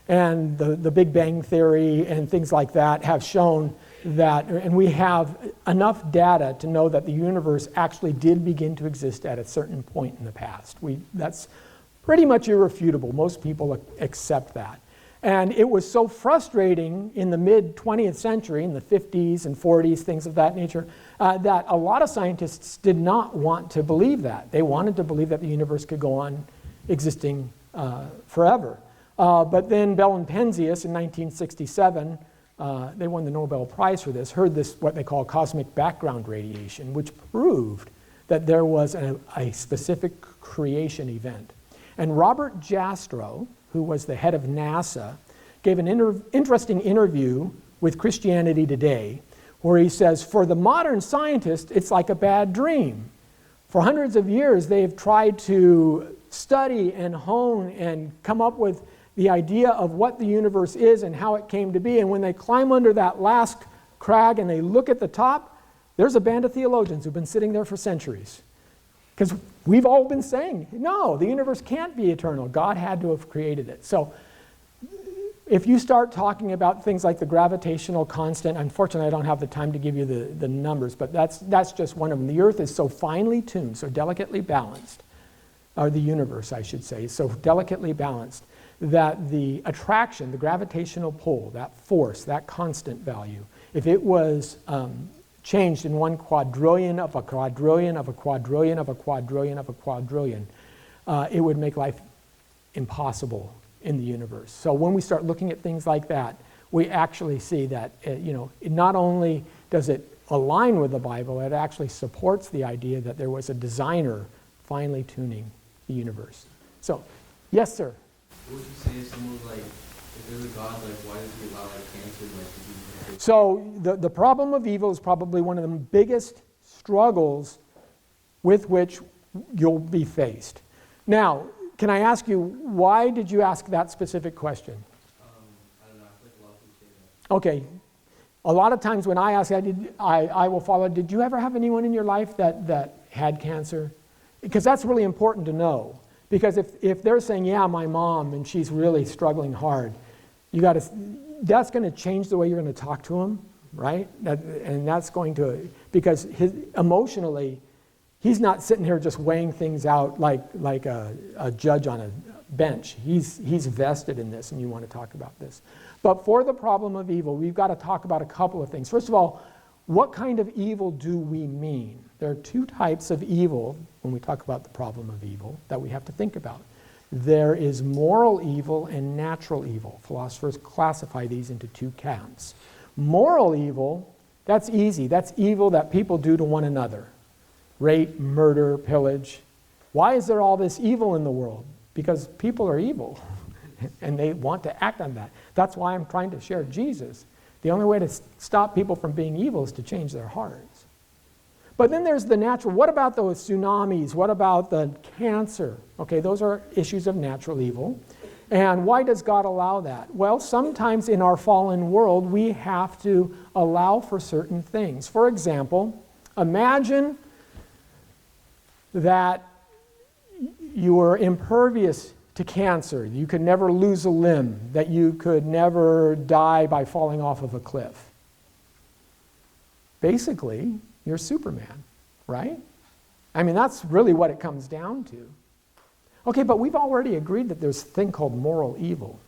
And the Big Bang Theory and things like that have shown that, and we have enough data to know that the universe actually did begin to exist at a certain point in the past. That's pretty much irrefutable. Most people accept that. And it was so frustrating in the mid-20th century, in the 50s and 40s, things of that nature, that a lot of scientists did not want to believe that. They wanted to believe that the universe could go on existing forever. But then Bell and Penzias in 1967, they won the Nobel Prize for this, heard this, what they call cosmic background radiation, which proved that there was a specific creation event. And Robert Jastrow, who was the head of NASA, gave an interesting interview with Christianity Today, where he says, for the modern scientist, it's like a bad dream. For hundreds of years, they've tried to study and hone and come up with the idea of what the universe is and how it came to be. And when they climb under that last crag and they look at the top, there's a band of theologians who've been sitting there for centuries. Because we've all been saying, no, the universe can't be eternal. God had to have created it. So if you start talking about things like the gravitational constant, unfortunately I don't have the time to give you the numbers, but that's just one of them. The Earth is so finely tuned, so delicately balanced, or the universe I should say, is so delicately balanced that the attraction, the gravitational pull, that force, that constant value, if it was changed in 1 quadrillion of a quadrillion of a quadrillion of a quadrillion of a quadrillion, it would make life impossible in the universe. So when we start looking at things like that, we actually see that not only does it align with the Bible, it actually supports the idea that there was a designer finely tuning the universe. So, yes, sir. What would you say if someone was like, if there's a God, like why does he allow like cancer like to be? So the problem of evil is probably one of the biggest struggles with which you'll be faced. Now, can I ask you, why did you ask that specific question? I don't know. I feel like a lot of people say that. Okay. A lot of times when I ask, I will follow, did you ever have anyone in your life that had cancer? Because that's really important to know. Because if they're saying, yeah, my mom, and she's really struggling hard, that's going to change the way you're going to talk to them, right? And that's going to, because emotionally, he's not sitting here just weighing things out like a judge on a bench. He's vested in this, and you want to talk about this. But for the problem of evil, we've got to talk about a couple of things. First of all, what kind of evil do we mean? There are two types of evil when we talk about the problem of evil that we have to think about. There is moral evil and natural evil. Philosophers classify these into two camps. Moral evil, that's easy. That's evil that people do to one another. Rape, murder, pillage. Why is there all this evil in the world? Because people are evil and they want to act on that. That's why I'm trying to share Jesus. The only way to stop people from being evil is to change their hearts. But then there's the natural. What about those tsunamis? What about the cancer? Okay, those are issues of natural evil. And why does God allow that? Well, sometimes in our fallen world, we have to allow for certain things. For example, imagine that you were impervious to cancer. You could never lose a limb, that you could never die by falling off of a cliff. Basically, you're Superman, right? I mean, that's really what it comes down to. Okay, but we've already agreed that there's a thing called moral evil.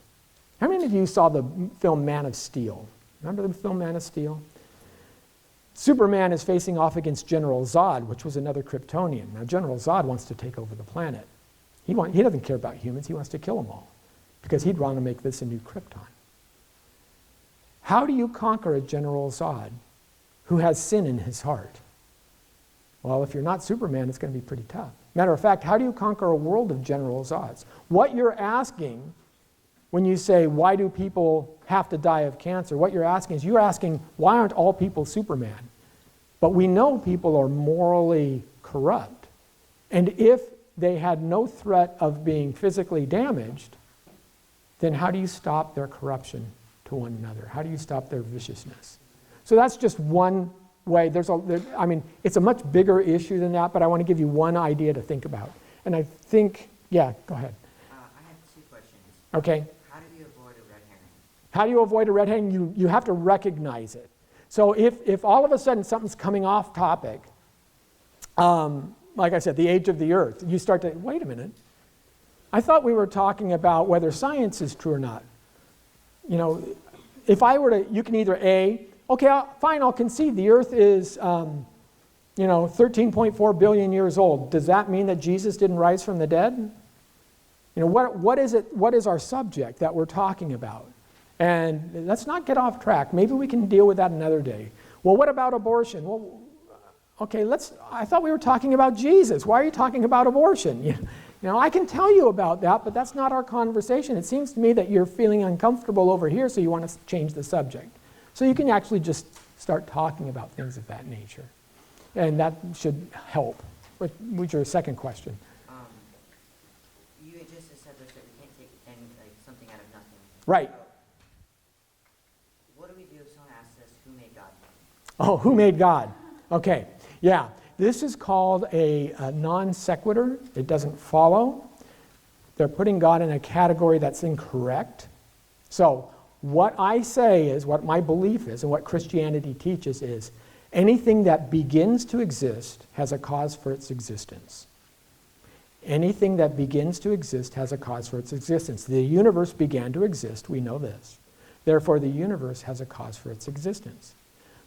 How many of you saw the film Man of Steel? Remember the film Man of Steel? Superman is facing off against General Zod, which was another Kryptonian. Now, General Zod wants to take over the planet. He doesn't care about humans. He wants to kill them all because he'd want to make this a new Krypton. How do you conquer a General Zod who has sin in his heart? Well, if you're not Superman, it's going to be pretty tough. Matter of fact, how do you conquer a world of General Zods? What you're asking when you say, why do people have to die of cancer? What you're asking is, why aren't all people Superman? But we know people are morally corrupt. And if they had no threat of being physically damaged, then how do you stop their corruption to one another? How do you stop their viciousness? So that's just one way. It's a much bigger issue than that, but I want to give you one idea to think about. And I think, yeah, go ahead. I have two questions. Okay. How do you avoid a red herring? How do you avoid a red herring? You have to recognize it. So if all of a sudden something's coming off topic, like I said, the age of the earth, you start to, wait a minute. I thought we were talking about whether science is true or not. You know, if I were to, you can either okay, fine, I'll concede the earth is, 13.4 billion years old. Does that mean that Jesus didn't rise from the dead? You know, what is our subject that we're talking about? And let's not get off track. Maybe we can deal with that another day. Well, what about abortion? Well, okay, I thought we were talking about Jesus. Why are you talking about abortion? You know, I can tell you about that, but that's not our conversation. It seems to me that you're feeling uncomfortable over here, so you want to change the subject. So you can actually just start talking about things of that nature. And that should help. What's your second question? Right. What do we do if someone asks us who made God? Oh, who made God? Okay, yeah. This is called a non sequitur. It doesn't follow. They're putting God in a category that's incorrect. So, what I say is, what my belief is, and what Christianity teaches is, anything that begins to exist has a cause for its existence. Anything that begins to exist has a cause for its existence. The universe began to exist, we know this. Therefore, the universe has a cause for its existence.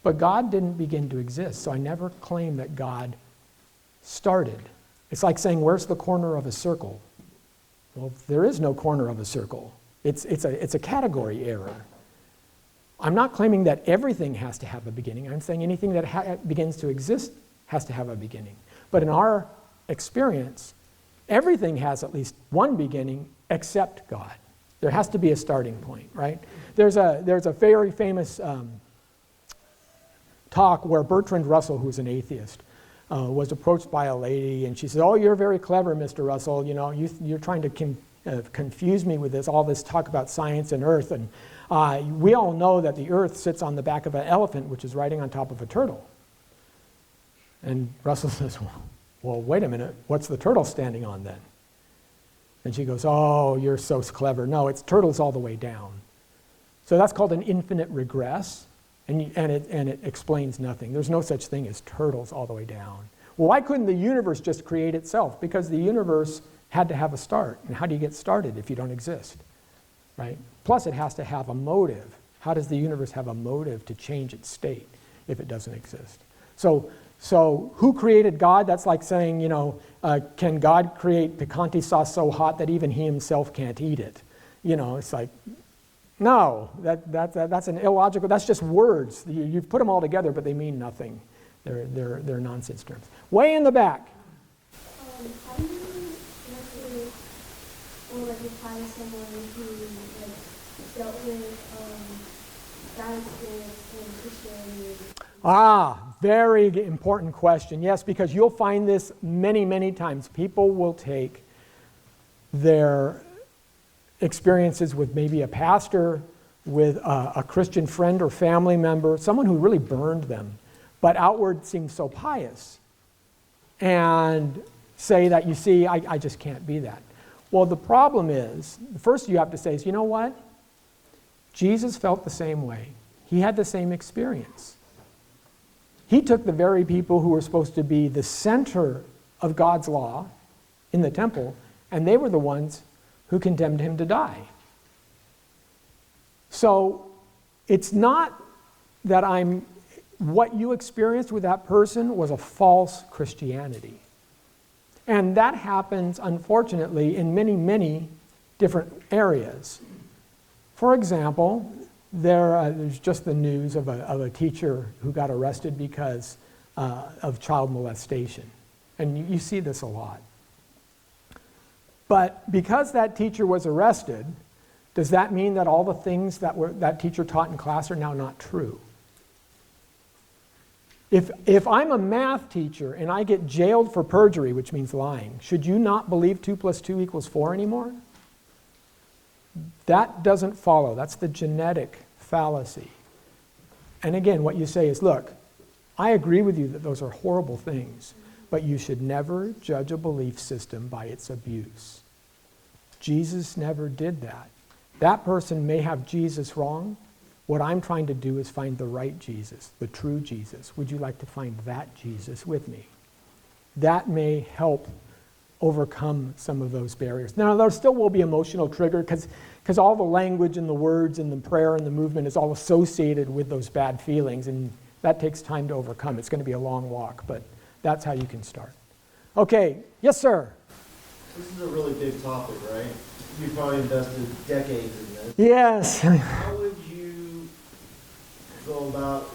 But God didn't begin to exist, so I never claim that God started. It's like saying, where's the corner of a circle? Well, there is no corner of a circle. It's a category error. I'm not claiming that everything has to have a beginning. I'm saying anything that begins to exist has to have a beginning. But in our experience, everything has at least one beginning except God. There has to be a starting point, right? There's a very famous talk where Bertrand Russell, who's an atheist, was approached by a lady, and she said, "Oh, you're very clever, Mr. Russell. You know, you're trying to confuse me with all this talk about science and Earth, and we all know that the Earth sits on the back of an elephant, which is riding on top of a turtle." And Russell says, "Well, wait a minute. What's the turtle standing on then?" And she goes, "Oh, you're so clever. No, it's turtles all the way down." So that's called an infinite regress. And it explains nothing. There's no such thing as turtles all the way down. Well, why couldn't the universe just create itself? Because the universe had to have a start. And how do you get started if you don't exist? Right? Plus, it has to have a motive. How does the universe have a motive to change its state if it doesn't exist? So who created God? That's like saying, can God create picante sauce so hot that even he himself can't eat it? It's like, no, that's an illogical, that's just words. You've put them all together, but they mean nothing. They're nonsense terms. Way in the back. How do you nurture or find someone who dealt with bad experience in Christianity? Very important question. Yes, because you'll find this many, many times. People will take their experiences with maybe a pastor, with a Christian friend or family member, someone who really burned them, but outward seems so pious, and say that, you see, I just can't be that. Well, the problem is, the first you have to say is, you know what? Jesus felt the same way. He had the same experience. He took the very people who were supposed to be the center of God's law in the temple, and they were the ones who condemned him to die. So it's not that what you experienced with that person was a false Christianity. And that happens, unfortunately, in many, many different areas. For example, there's just the news of a teacher who got arrested because of child molestation. And you see this a lot. But because that teacher was arrested, does that mean that all the things that teacher taught in class are now not true? If I'm a math teacher and I get jailed for perjury, which means lying, should you not believe 2 + 2 = 4 anymore? That doesn't follow. That's the genetic fallacy. And again, what you say is, look, I agree with you that those are horrible things, but you should never judge a belief system by its abuse. Jesus never did that. That person may have Jesus wrong. What I'm trying to do is find the right Jesus, the true Jesus. Would you like to find that Jesus with me? That may help overcome some of those barriers. Now, there still will be emotional trigger because all the language and the words and the prayer and the movement is all associated with those bad feelings, and that takes time to overcome. It's going to be a long walk, but that's how you can start. Okay, yes, sir. This is a really big topic, right? You probably invested decades in this. Yes. How would you go about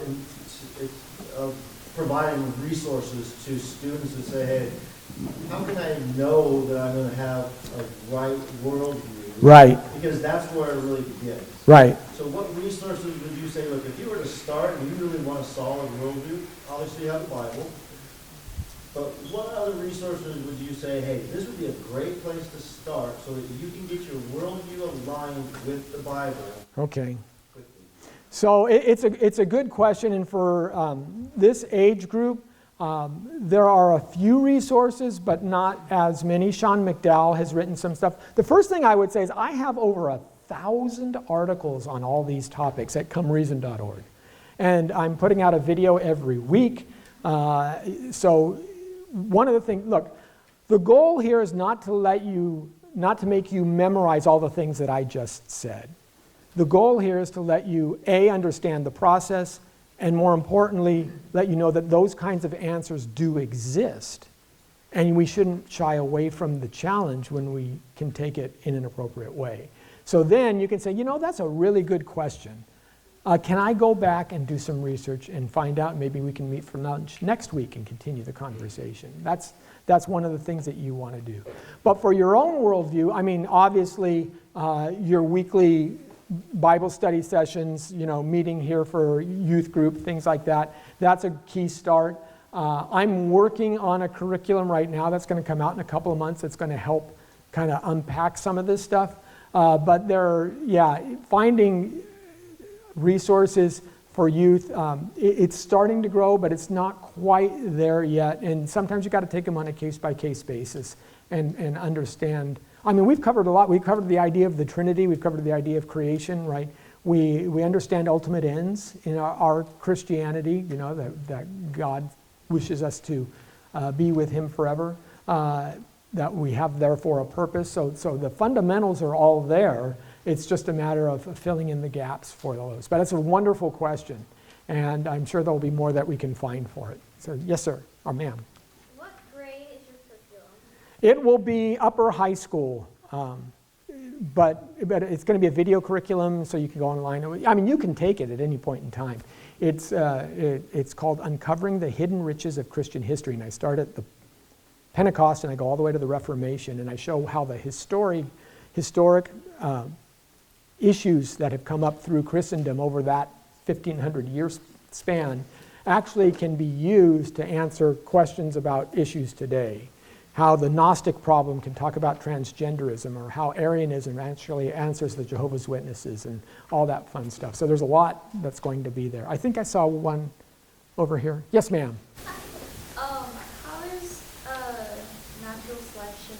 providing resources to students to say, hey, how can I know that I'm going to have a right worldview? Right. Because that's where it really begins. Right. So what resources would you say, look, if you were to start and you really want a solid worldview, obviously you have the Bible. But what other resources would you say, hey, this would be a great place to start so that you can get your worldview aligned with the Bible Okay. quickly? So it's a good question, and for this age group, there are a few resources, but not as many. Sean McDowell has written some stuff. The first thing I would say is I have over 1,000 articles on all these topics at comereason.org. And I'm putting out a video every week. So one of the things, look, the goal here is not to make you memorize all the things that I just said. The goal here is to let you, A, understand the process, and more importantly, let you know that those kinds of answers do exist. And we shouldn't shy away from the challenge when we can take it in an appropriate way. So then you can say, you know, that's a really good question. Can I go back and do some research and find out? Maybe we can meet for lunch next week and continue the conversation. That's one of the things that you want to do. But for your own worldview, I mean, obviously, your weekly Bible study sessions, you know, meeting here for youth group, things like that, that's a key start. I'm working on a curriculum right now that's going to come out in a couple of months that's going to help kind of unpack some of this stuff. But finding resources for youth, it's starting to grow, but it's not quite there yet. And sometimes you've got to take them on a case-by-case basis and understand. I mean, we've covered a lot. We've covered the idea of the Trinity. We've covered the idea of creation, right? We understand ultimate ends in our Christianity, you know, that God wishes us to be with Him forever, that we have therefore a purpose. So the fundamentals are all there. It's just a matter of filling in the gaps for those. But it's a wonderful question, and I'm sure there'll be more that we can find for it. So yes, sir, or ma'am. What grade is your curriculum? It will be upper high school, but it's going to be a video curriculum, so you can go online. I mean, you can take it at any point in time. It's called Uncovering the Hidden Riches of Christian History, and I start at the Pentecost and I go all the way to the Reformation, and I show how the historic issues that have come up through Christendom over that 1,500 year span actually can be used to answer questions about issues today. How the Gnostic problem can talk about transgenderism, or how Arianism actually answers the Jehovah's Witnesses, and all that fun stuff. So there's a lot that's going to be there. I think I saw one over here. Yes, ma'am. How is natural selection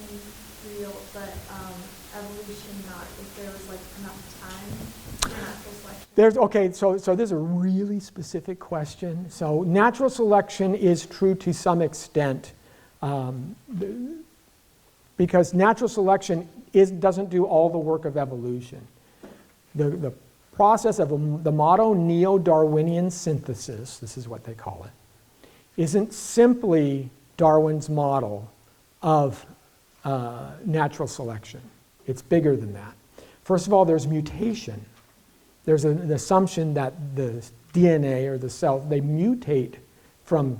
real, but evolution not? If there was like enough time for natural selection? So there's a really specific question. So natural selection is true to some extent, because natural selection doesn't do all the work of evolution. The process of the mono-neo-Darwinian synthesis, this is what they call it, isn't simply Darwin's model of natural selection. It's bigger than that. First of all, there's mutation. There's an assumption that the DNA or the cell, they mutate from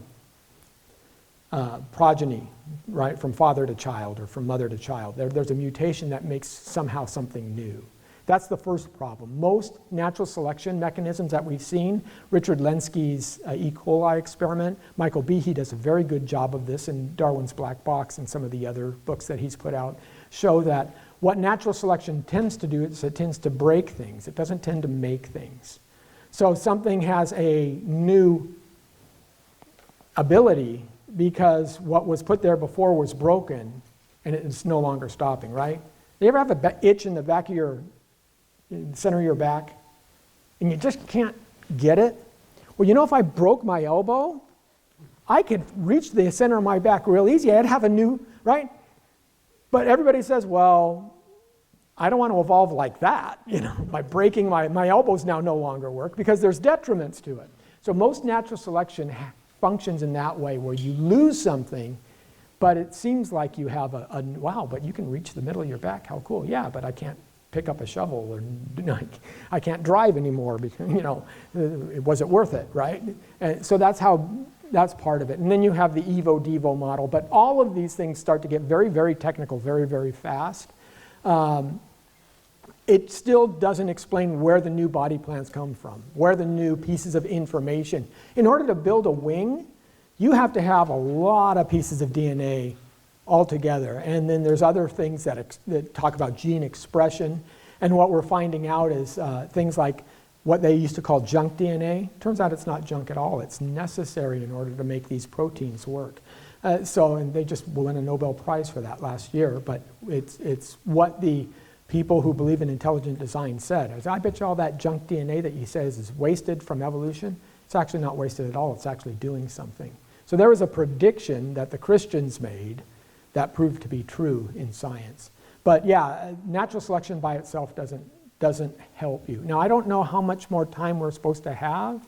progeny, right, from father to child or from mother to child. There's a mutation that makes somehow something new. That's the first problem. Most natural selection mechanisms that we've seen, Richard Lenski's E. coli experiment, Michael Behe does a very good job of this in Darwin's Black Box and some of the other books that he's put out, show that what natural selection tends to do is it tends to break things. It doesn't tend to make things. So something has a new ability because what was put there before was broken and it's no longer stopping, right? You ever have an itch in the back of in the center of your back and you just can't get it? Well, you know, if I broke my elbow, I could reach the center of my back real easy. I'd have a new, right? But everybody says, well, I don't want to evolve like that, you know, by breaking my elbows now no longer work because there's detriments to it. So most natural selection functions in that way where you lose something, but it seems like you have wow, but you can reach the middle of your back. How cool. Yeah, but I can't pick up a shovel or I can't drive anymore because, you know, was it worth it, right? And so that's part of it. And then you have the Evo-Devo model, but all of these things start to get very, very technical, very, very fast. It still doesn't explain where the new body plans come from, where the new pieces of information. In order to build a wing, you have to have a lot of pieces of DNA altogether. And then there's other things that talk about gene expression. And what we're finding out is things like what they used to call junk DNA. Turns out it's not junk at all. It's necessary in order to make these proteins work. And they just won a Nobel Prize for that last year. But it's what the people who believe in intelligent design said. I bet you all that junk DNA that he says is wasted from evolution. It's actually not wasted at all. It's actually doing something. So there was a prediction that the Christians made that proved to be true in science. But yeah, natural selection by itself doesn't help you. Now, I don't know how much more time we're supposed to have.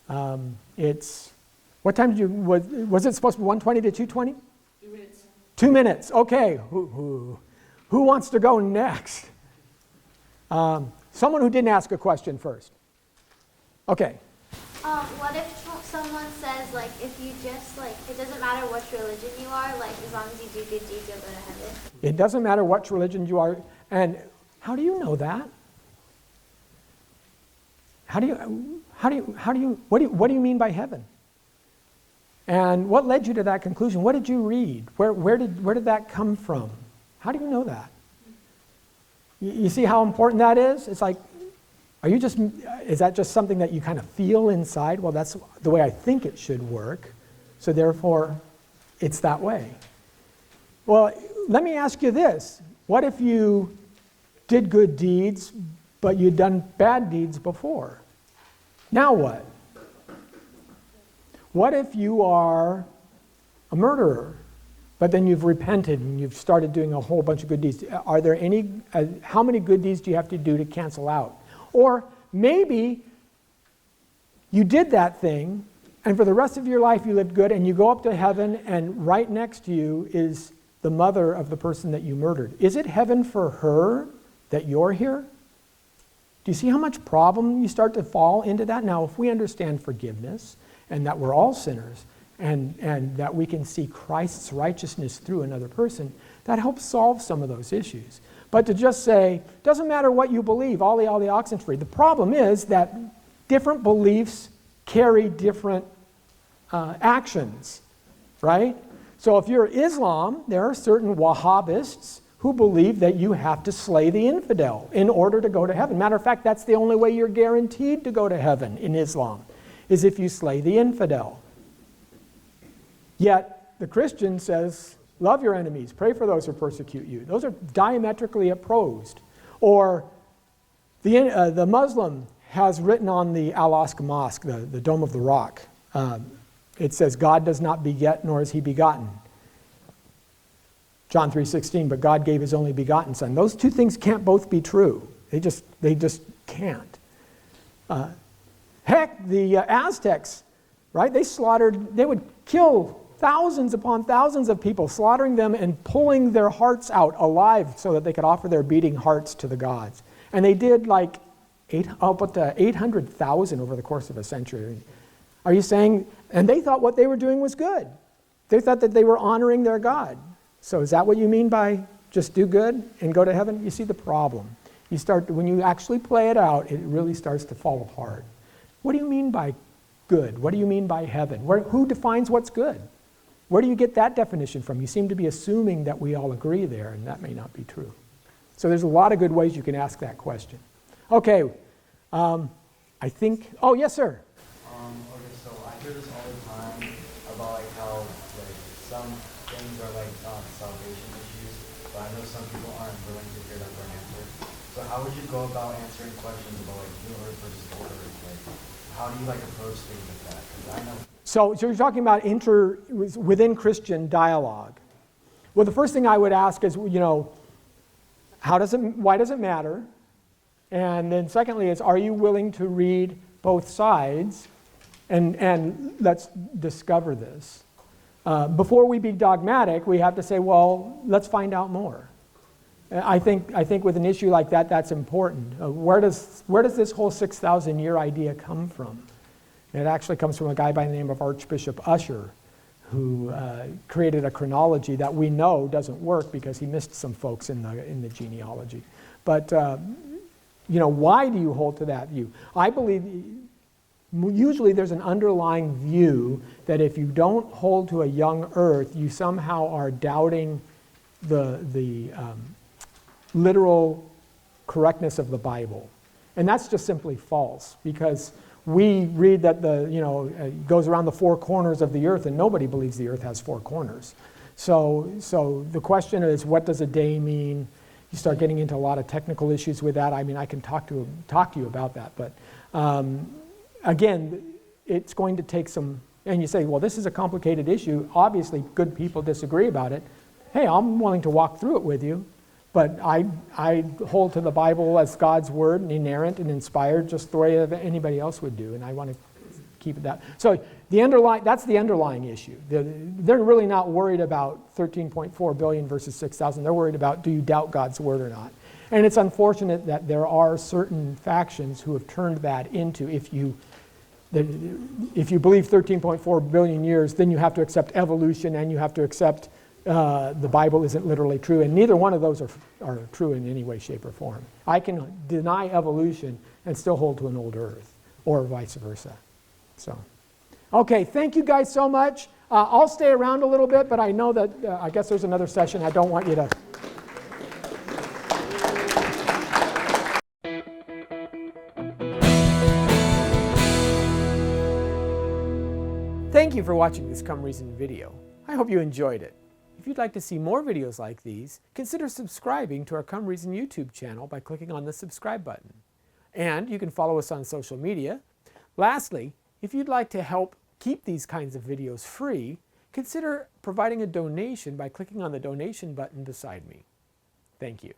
What time did you, was it supposed to be 1:20 to 2:20? 2 minutes. 2 minutes, okay. Who wants to go next? Someone who didn't ask a question first. Okay. What if someone says, like, if you just, like, it doesn't matter which religion you are, like, as long as you do good deeds, you'll go to heaven? It doesn't matter which religion you are. And how do you know that? What do you mean by heaven? And what led you to that conclusion? What did you read? Where did that come from? How do you know that? You see how important that is? It's like, is that just something that you kind of feel inside? Well, that's the way I think it should work. So therefore, it's that way. Well, let me ask you this. What if you did good deeds, but you'd done bad deeds before? Now what? What if you are a murderer, but then you've repented and you've started doing a whole bunch of good deeds? Are there how many good deeds do you have to do to cancel out? Or maybe you did that thing, and for the rest of your life you lived good, and you go up to heaven, and right next to you is the mother of the person that you murdered. Is it heaven for her that you're here? Do you see how much problem you start to fall into that? Now, if we understand forgiveness, and that we're all sinners, and that we can see Christ's righteousness through another person, that helps solve some of those issues. But to just say, doesn't matter what you believe, all the oxen free. The problem is that different beliefs carry different actions, right? So if you're Islam, there are certain Wahhabists who believe that you have to slay the infidel in order to go to heaven. Matter of fact, that's the only way you're guaranteed to go to heaven in Islam, is if you slay the infidel. Yet the Christian says, love your enemies, pray for those who persecute you. Those are diametrically opposed. Or the Muslim has written on the Al-Aqsa Mosque, the Dome of the Rock, it says, God does not beget, nor is he begotten. John 3:16, but God gave his only begotten son. Those two things can't both be true. They just can't. Heck, the Aztecs, right? They would kill thousands upon thousands of people, slaughtering them and pulling their hearts out alive so that they could offer their beating hearts to the gods. And they did like 800,000 over the course of a century. Are you saying, and they thought what they were doing was good. They thought that they were honoring their God. So is that what you mean by just do good and go to heaven? You see the problem. When you actually play it out, it really starts to fall apart. What do you mean by good? What do you mean by heaven? Who defines what's good? Where do you get that definition from? You seem to be assuming that we all agree there, and that may not be true. So there's a lot of good ways you can ask that question. Okay, I think, oh, yes, sir. Okay, so I hear this all the time about like how like some things are like salvation issues, but I know some people aren't willing to hear that for an answer. So how would you go about answering questions about like new earth versus old earth? Like, how do you like approach things like that? 'Cause I know. So you're talking about within Christian dialogue. Well, the first thing I would ask is, why does it matter? And then secondly is, are you willing to read both sides? And let's discover this. Before we be dogmatic, we have to say, well, let's find out more. I think with an issue like that, that's important. Where does this whole 6,000 year idea come from? It actually comes from a guy by the name of Archbishop Usher, who created a chronology that we know doesn't work because he missed some folks in the genealogy. But why do you hold to that view? I believe Usually there's an underlying view that if you don't hold to a young earth, you somehow are doubting the literal correctness of the Bible. And that's just simply false, because we read that it goes around the four corners of the earth, and nobody believes the earth has four corners. So the question is, what does a day mean? You start getting into a lot of technical issues with that. I mean, I can talk to you about that, but again, it's going to take some. And you say, well, this is a complicated issue. Obviously, good people disagree about it. Hey, I'm willing to walk through it with you, but I hold to the Bible as God's word, and inerrant and inspired, just the way that anybody else would do, and I want to keep it that. So that's the underlying issue. They're really not worried about 13.4 billion versus 6,000. They're worried about, do you doubt God's word or not? And it's unfortunate that there are certain factions who have turned that into, if you believe 13.4 billion years, then you have to accept evolution, and you have to accept the Bible isn't literally true, and neither one of those are true in any way, shape, or form. I can deny evolution and still hold to an old earth, or vice versa. So, okay, thank you guys so much. I'll stay around a little bit, but I know that I guess there's another session. I don't want you to... Thank you for watching this Come Reason video. I hope you enjoyed it. If you'd like to see more videos like these, consider subscribing to our Come Reason YouTube channel by clicking on the subscribe button. And you can follow us on social media. Lastly, if you'd like to help keep these kinds of videos free, consider providing a donation by clicking on the donation button beside me. Thank you.